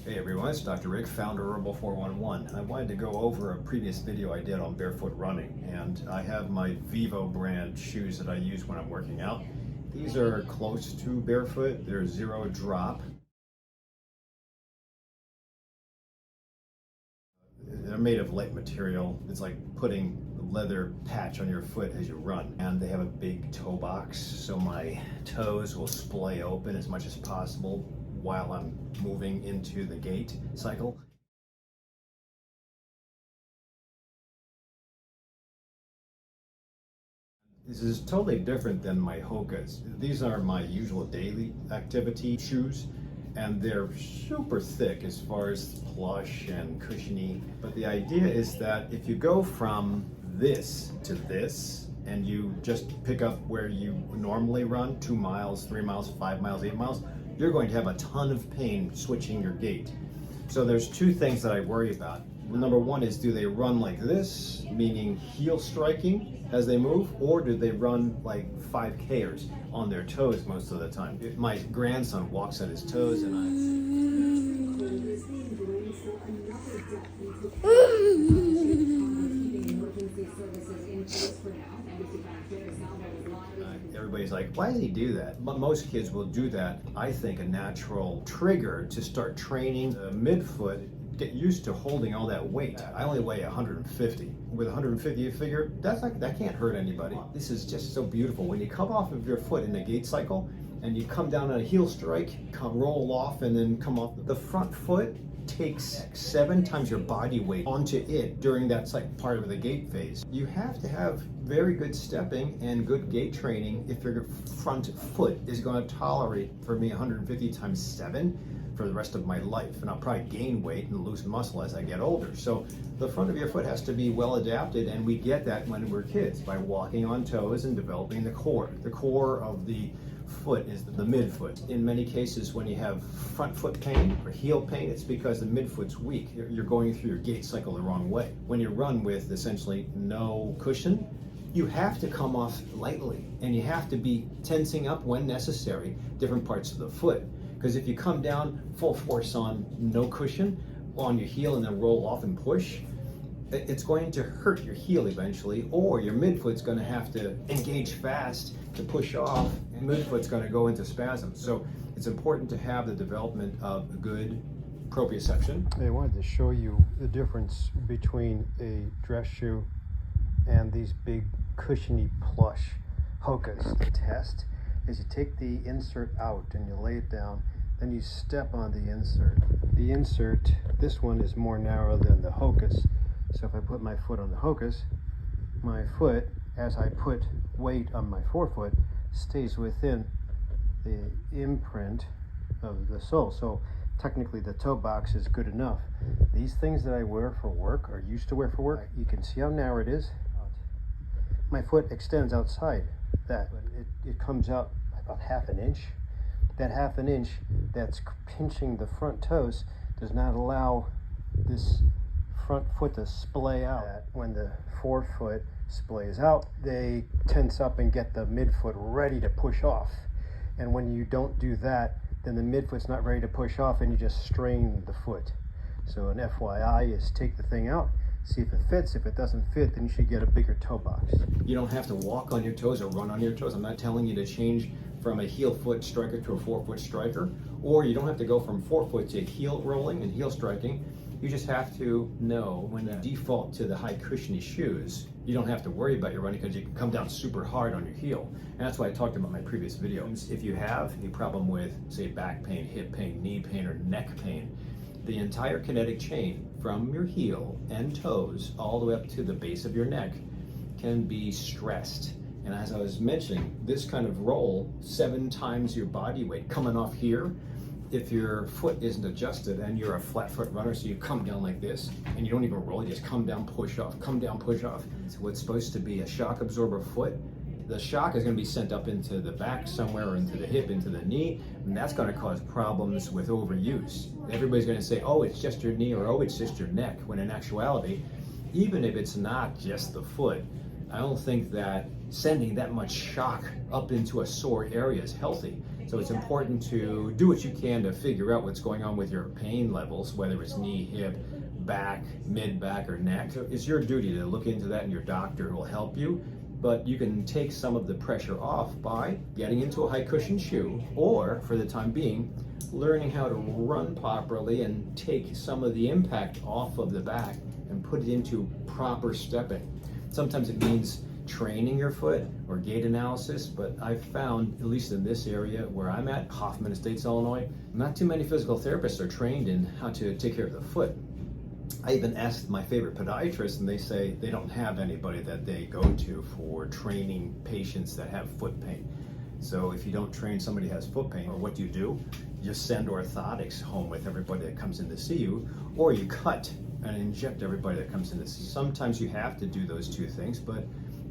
Hey everyone, it's Dr. Rick, founder of Herbal 411. I wanted to go over a previous video I did on barefoot running, and I have my Vivo brand shoes that I use when I'm working out. These are close to barefoot, they're zero drop. They're made of light material. It's like putting a leather patch on your foot as you run. And they have a big toe box, so my toes will splay open as much as possible while I'm moving into the gait cycle. This is totally different than my Hokas. These are my usual daily activity shoes, and they're super thick as far as plush and cushiony. But the idea is that if you go from this to this, and you just pick up where you normally run, 2 miles, 3 miles, 5 miles, 8 miles, you're going to have a ton of pain switching your gait. So there's two things that I worry about. Number one is, do they run like this, meaning heel striking as they move, or do they run like 5Kers on their toes most of the time? My grandson walks on his toes and everybody's like, why does he do that? But most kids will do that. I think a natural trigger to start training the midfoot, get used to holding all that weight. I only weigh 150. With 150, you figure that can't hurt anybody. This is just so beautiful. When you come off of your foot in the gait cycle and you come down on a heel strike, roll off and then come off, the front foot takes 7 times your body weight onto it during that part of the gait phase. You have to have very good stepping and good gait training if your front foot is going to tolerate, for me, 150 times 7 for the rest of my life, and I'll probably gain weight and lose muscle as I get older. So the front of your foot has to be well adapted, and we get that when we're kids by walking on toes and developing the core. The core of the foot is the midfoot. In many cases, when you have front foot pain or heel pain, it's because the midfoot's weak. You're going through your gait cycle the wrong way. When you run with essentially no cushion, you have to come off lightly, and you have to be tensing up when necessary different parts of the foot. Because if you come down full force on no cushion on your heel and then roll off and push, it's going to hurt your heel eventually, or your midfoot's going to have to engage fast to push off, and midfoot's going to go into spasm. So it's important to have the development of good proprioception. I wanted to show you the difference between a dress shoe and these big cushiony plush Hokas. The test is you take the insert out and you lay it down, then you step on the insert. The insert, this one is more narrow than the Hokas. So if I put my foot on the Hokas, my foot, as I put weight on my forefoot, stays within the imprint of the sole. So technically the toe box is good enough. These things that I wear for work, or used to wear for work, you can see how narrow it is. My foot extends outside that. It comes out about 1/2 inch. That 1/2 inch that's pinching the front toes does not allow this front foot to splay out. When the forefoot splays out, they tense up and get the midfoot ready to push off. And when you don't do that, then the midfoot's not ready to push off and you just strain the foot. So an FYI is take the thing out, see if it fits. If it doesn't fit, then you should get a bigger toe box. You don't have to walk on your toes or run on your toes. I'm not telling you to change from a heel foot striker to a forefoot striker, or you don't have to go from forefoot to heel rolling and heel striking. You just have to know when to default to the high cushiony shoes. You don't have to worry about your running because you can come down super hard on your heel. And that's why I talked about in my previous video. If you have any problem with, say, back pain, hip pain, knee pain, or neck pain, the entire kinetic chain from your heel and toes all the way up to the base of your neck can be stressed. And as I was mentioning, this kind of roll, 7 times your body weight coming off here, if your foot isn't adjusted and you're a flat foot runner, so you come down like this and you don't even roll, you just come down, push off, come down, push off. So what's supposed to be a shock absorber foot, the shock is going to be sent up into the back somewhere, or into the hip, into the knee, and that's going to cause problems with overuse. Everybody's going to say, oh, it's just your knee, or oh, it's just your neck, when in actuality, even if it's not just the foot, I don't think that sending that much shock up into a sore area is healthy. So it's important to do what you can to figure out what's going on with your pain levels, whether it's knee, hip, back, mid-back, or neck. So it's your duty to look into that, and your doctor will help you. But you can take some of the pressure off by getting into a high cushion shoe, or for the time being, learning how to run properly and take some of the impact off of the back and put it into proper stepping. Sometimes it means training your foot or gait analysis, but I've found, at least in this area where I'm at, Hoffman Estates, Illinois, not too many physical therapists are trained in how to take care of the foot. I even asked my favorite podiatrist, and they say they don't have anybody that they go to for training patients that have foot pain. So if you don't train somebody who has foot pain, or what do? You just send orthotics home with everybody that comes in to see you, or you cut and inject everybody that comes in to see you. Sometimes you have to do those two things, but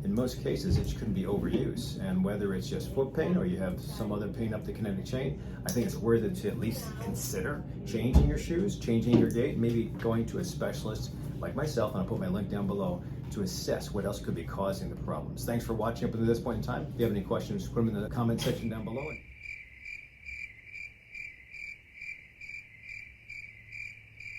in most cases, it couldn't be overuse. And whether it's just foot pain or you have some other pain up the kinetic chain, I think it's worth it to at least consider changing your shoes, changing your gait, maybe going to a specialist like myself, and I'll put my link down below, to assess what else could be causing the problems. Thanks for watching up to this point in time. If you have any questions, put them in the comment section down below.